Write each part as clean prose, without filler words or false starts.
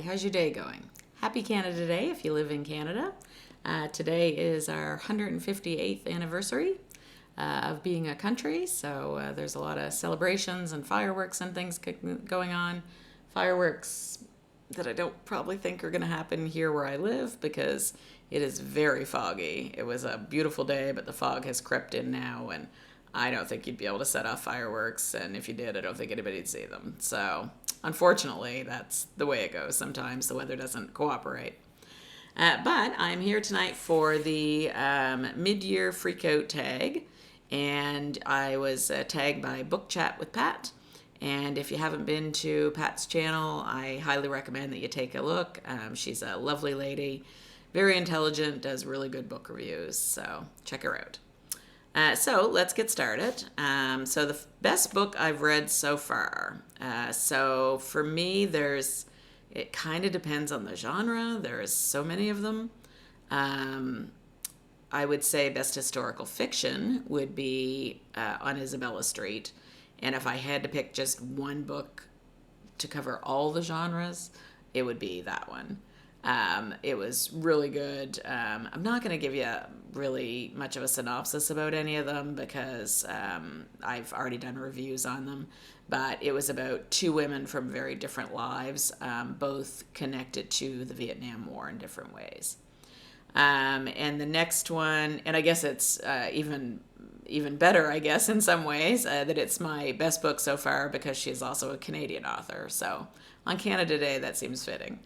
how's your day going? Happy Canada Day if you live in Canada. Today is our 158th anniversary of being a country, so there's a lot of celebrations and fireworks and things going on. Fireworks that I don't probably think are going to happen here where I live because it is very foggy. It was a beautiful day, but the fog has crept in now, and I don't think you'd be able to set off fireworks, and if you did, I don't think anybody'd see them. So, unfortunately, that's the way it goes. Sometimes the weather doesn't cooperate. But I'm here tonight for the mid-year freakout tag, and I was tagged by Book Chat with Pat. And if you haven't been to Pat's channel, I highly recommend that you take a look. She's a lovely lady, very intelligent, does really good book reviews, so check her out. So let's get started. So the best book I've read so far. So for me, it kind of depends on the genre. There's so many of them. I would say best historical fiction would be On Isabella Street. And if I had to pick just one book to cover all the genres, it would be that one. It was really good. I'm not going to give you really much of a synopsis about any of them because I've already done reviews on them. But it was about two women from very different lives, both connected to the Vietnam War in different ways. And the next one, and I guess it's even better, I guess, in some ways, that it's my best book so far because she's also a Canadian author. So on Canada Day, that seems fitting.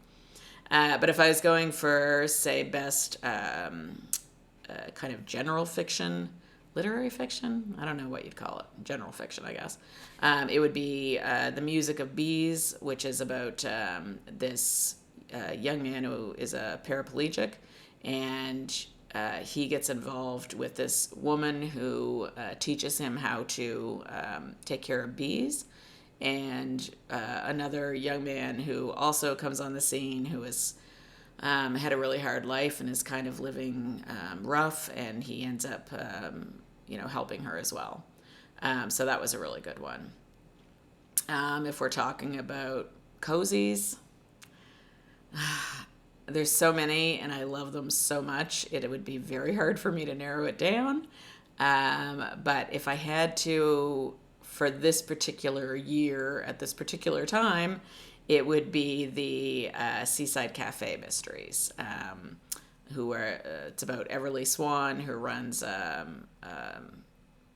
But if I was going for, say, best kind of general fiction, literary fiction, I don't know what you'd call it, general fiction, I guess, it would be The Music of Bees, which is about this young man who is a paraplegic, and he gets involved with this woman who teaches him how to take care of bees. And another young man who also comes on the scene who has had a really hard life and is kind of living rough, and he ends up, helping her as well. So that was a really good one. If we're talking about cozies, there's so many, and I love them so much. It would be very hard for me to narrow it down. But if I had to, for this particular year at this particular time, it would be the Seaside Cafe Mysteries. It's about Everly Swan, who runs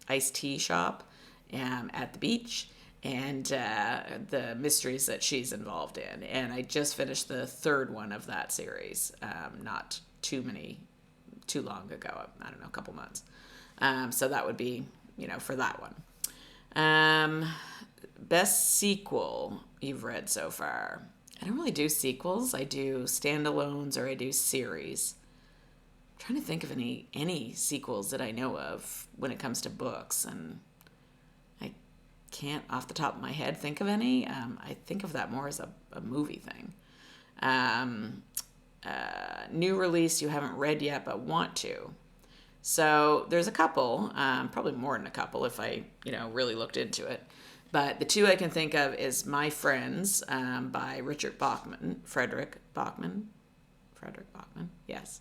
iced tea shop at the beach, and the mysteries that she's involved in. And I just finished the third one of that series, not too long ago. I don't know, a couple months. So that would be, for that one. Best sequel you've read so far. I don't really do sequels. I do standalones or I do series. I'm trying to think of any sequels that I know of when it comes to books, and I can't off the top of my head think of any. I think of that more as a movie thing. New release you haven't read yet but want to. So there's a couple, probably more than a couple if I, really looked into it. But the two I can think of is My Friends by Richard Bachman, Frederick Bachman, yes.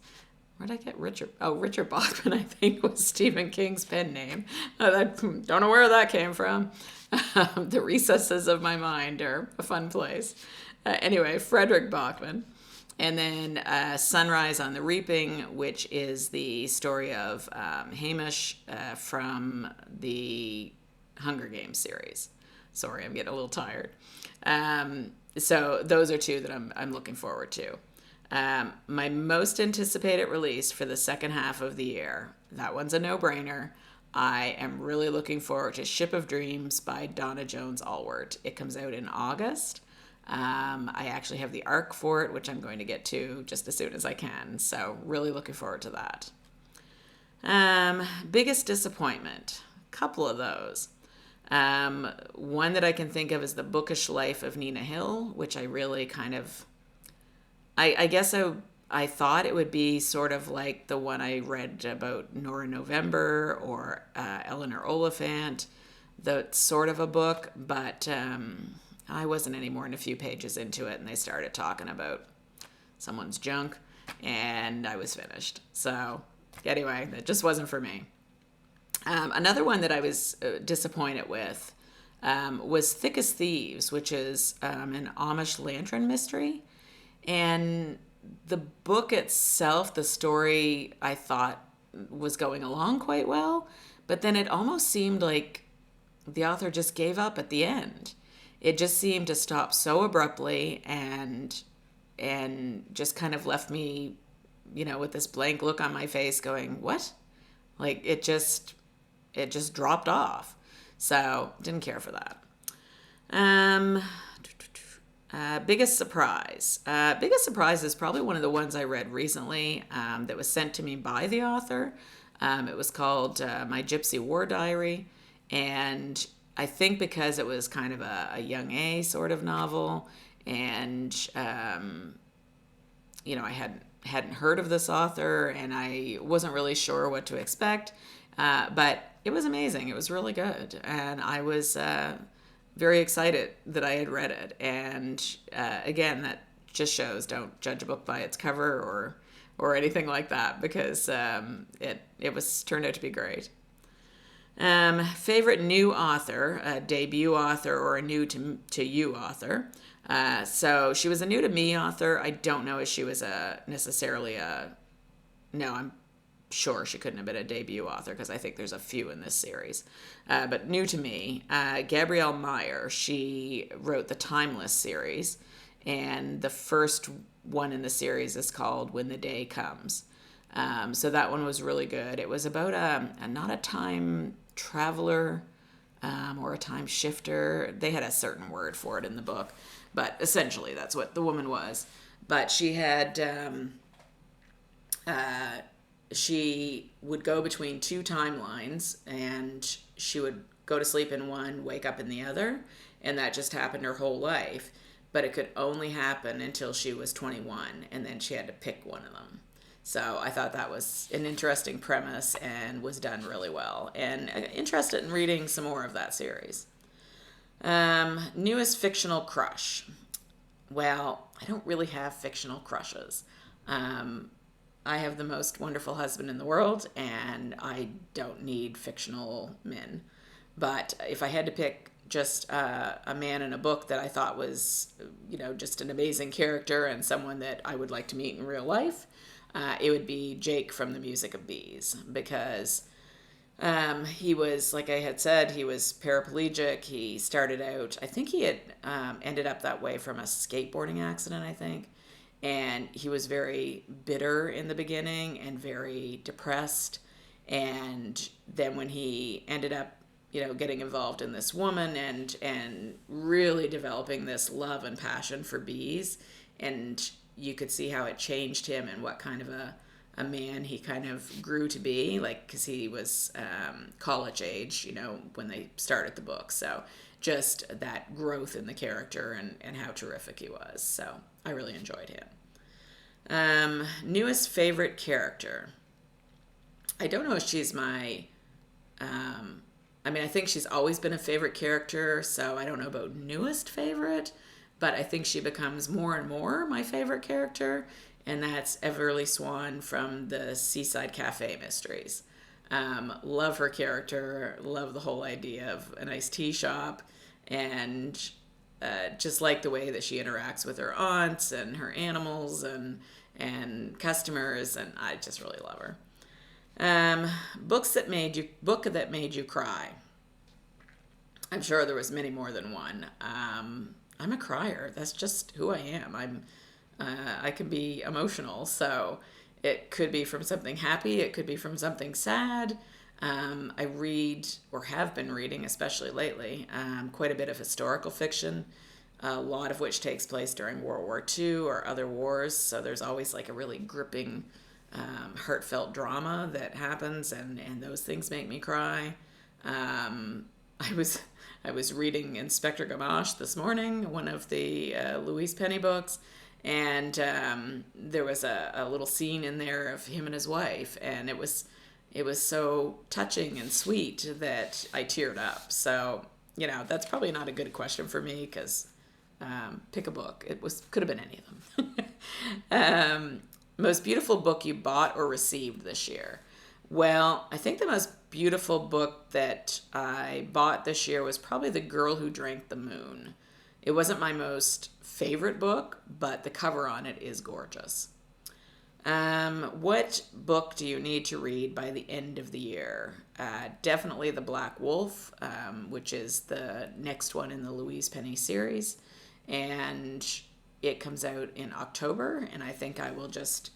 Where did I get Richard? Oh, Richard Bachman, I think, was Stephen King's pen name. I don't know where that came from. The recesses of my mind are a fun place. Anyway, Frederick Bachman. And then Sunrise on the Reaping, which is the story of Hamish from the Hunger Games series. Sorry, I'm getting a little tired. So those are two that I'm looking forward to. My most anticipated release for the second half of the year, that one's a no-brainer. I am really looking forward to Ship of Dreams by Donna Jones Allward. It comes out in August. I actually have the ARC for it, which I'm going to get to just as soon as I can. So really looking forward to that. Biggest disappointment. A couple of those. One that I can think of is The Bookish Life of Nina Hill, which I really kind of, I guess I thought it would be sort of like the one I read about Nora November or Eleanor Oliphant, the sort of a book, but I wasn't any more than a few pages into it, and they started talking about someone's junk, and I was finished. So anyway, it just wasn't for me. Another one that I was disappointed with was Thick as Thieves, which is an Amish lantern mystery. And the book itself, the story, I thought was going along quite well, but then it almost seemed like the author just gave up at the end. It just seemed to stop so abruptly and just kind of left me, with this blank look on my face going, what? Like it just dropped off. So didn't care for that. Biggest surprise. Biggest surprise is probably one of the ones I read recently that was sent to me by the author. It was called My Gypsy War Diary. And I think because it was kind of a young A sort of novel, and, I hadn't heard of this author, and I wasn't really sure what to expect. But it was amazing. It was really good. And I was very excited that I had read it. And again, that just shows don't judge a book by its cover or anything like that, because it was turned out to be great. Favorite new author, a debut author or a new to you author. So she was a new to me author. I don't know if she was I'm sure she couldn't have been a debut author, because I think there's a few in this series. But new to me, Gabrielle Meyer. She wrote the Timeless series, and the first one in the series is called When the Day Comes. So that one was really good. It was about not a time traveler or a time shifter. They had a certain word for it in the book, but essentially that's what the woman was. But she had... she would go between two timelines, and she would go to sleep in one, wake up in the other, and that just happened her whole life. But it could only happen until she was 21, and then she had to pick one of them. So I thought that was an interesting premise and was done really well, and interested in reading some more of that series. Newest fictional crush. Well, I don't really have fictional crushes. I have the most wonderful husband in the world, and I don't need fictional men. But if I had to pick just a man in a book that I thought was, just an amazing character and someone that I would like to meet in real life, it would be Jake from The Music of Bees, because he was, like I had said, he was paraplegic. He started out, I think he had ended up that way from a skateboarding accident, I think. And he was very bitter in the beginning and very depressed. And then when he ended up, getting involved in this woman and really developing this love and passion for bees, and you could see how it changed him and what kind of a man he kind of grew to be, like, because he was college age, when they started the book. So just that growth in the character and how terrific he was. So I really enjoyed him. Newest favorite character. I don't know if she's my... I think she's always been a favorite character, so I don't know about newest favorite, but I think she becomes more and more my favorite character, and that's Everly Swan from the Seaside Cafe Mysteries. Love her character, love the whole idea of an iced tea shop, and just like the way that she interacts with her aunts and her animals and customers, and I just really love her. Book that made you cry. I'm sure there was many more than one. I'm a crier. That's just who I am. I can be emotional, so it could be from something happy, it could be from something sad. I read, or have been reading, especially lately, quite a bit of historical fiction, a lot of which takes place during World War II or other wars, so there's always like a really gripping, heartfelt drama that happens, and those things make me cry. I was reading Inspector Gamache this morning, one of the Louise Penny books, and there was a little scene in there of him and his wife, and it was so touching and sweet that I teared up. So, that's probably not a good question for me, because Pick a book. Could have been any of them. Most beautiful book you bought or received this year? Well, I think the most beautiful book that I bought this year was probably The Girl Who Drank the Moon. It wasn't my most favorite book, but the cover on it is gorgeous. What book do you need to read by the end of the year? Definitely The Black Wolf, which is the next one in the Louise Penny series. And it comes out in October, and I think I will just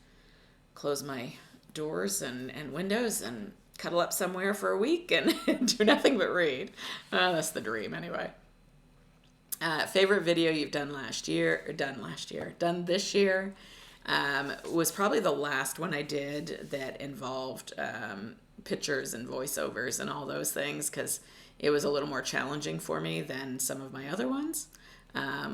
close my doors and windows and cuddle up somewhere for a week and do nothing but read. That's the dream anyway. Favorite video you've done done this year, was probably the last one I did that involved pictures and voiceovers and all those things, because it was a little more challenging for me than some of my other ones,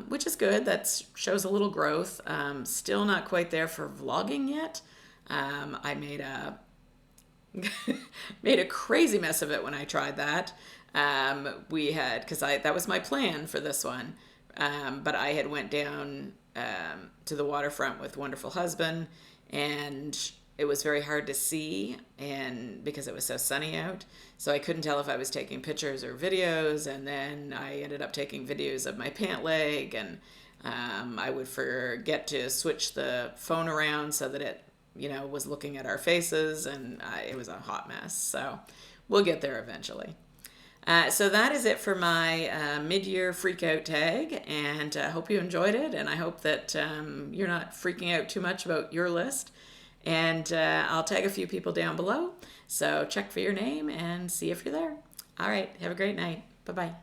which is good. That shows a little growth. Still not quite there for vlogging yet. I made a made a crazy mess of it when I tried that. Because that was my plan for this one, but I had went down to the waterfront with Wonderful Husband, and it was very hard to see, and because it was so sunny out, so I couldn't tell if I was taking pictures or videos. And then I ended up taking videos of my pant leg, and I would forget to switch the phone around so that it was looking at our faces, and it was a hot mess. So we'll get there eventually. So that is it for my mid-year freak out tag, and I hope you enjoyed it, and I hope that you're not freaking out too much about your list. And I'll tag a few people down below, so check for your name and see if you're there. All right, have a great night. Bye-bye.